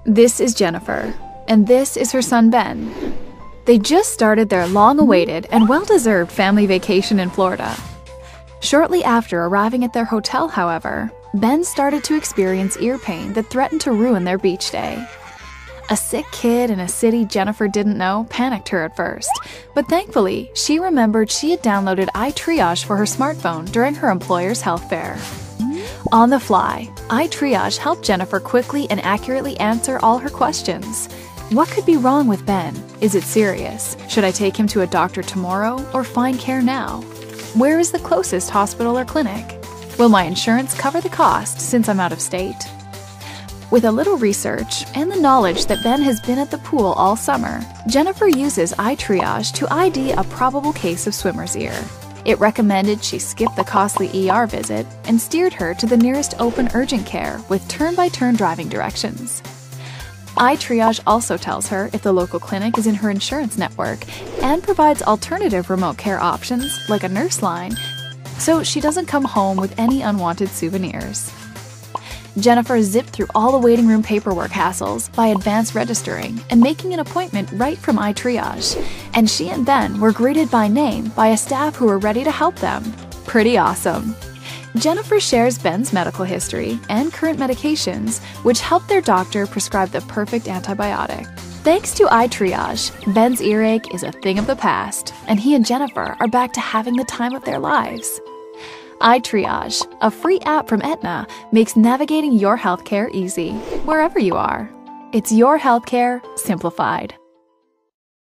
This is Jennifer, and this is her son Ben. They just started their long-awaited and well-deserved family vacation in Florida. Shortly after arriving at their hotel, however, Ben started to experience ear pain that threatened to ruin their beach day. A sick kid in a city Jennifer didn't know panicked her at first, but thankfully, she remembered she had downloaded iTriage for her smartphone during her employer's health fair. On the fly, iTriage helped Jennifer quickly and accurately answer all her questions. What could be wrong with Ben? Is it serious? Should I take him to a doctor tomorrow or find care now? Where is the closest hospital or clinic? Will my insurance cover the cost since I'm out of state? With a little research and the knowledge that Ben has been at the pool all summer, Jennifer uses iTriage to ID a probable case of swimmer's ear. It recommended she skip the costly ER visit and steered her to the nearest open urgent care with turn-by-turn driving directions. iTriage also tells her if the local clinic is in her insurance network and provides alternative remote care options like a nurse line, so she doesn't come home with any unwanted souvenirs. Jennifer zipped through all the waiting room paperwork hassles by advance registering and making an appointment right from iTriage, and she and Ben were greeted by name by a staff who were ready to help them. Pretty awesome. Jennifer shares Ben's medical history and current medications, which help their doctor prescribe the perfect antibiotic. Thanks to iTriage, Ben's earache is a thing of the past, and he and Jennifer are back to having the time of their lives. iTriage, a free app from Aetna, makes navigating your healthcare easy, wherever you are. It's your healthcare simplified.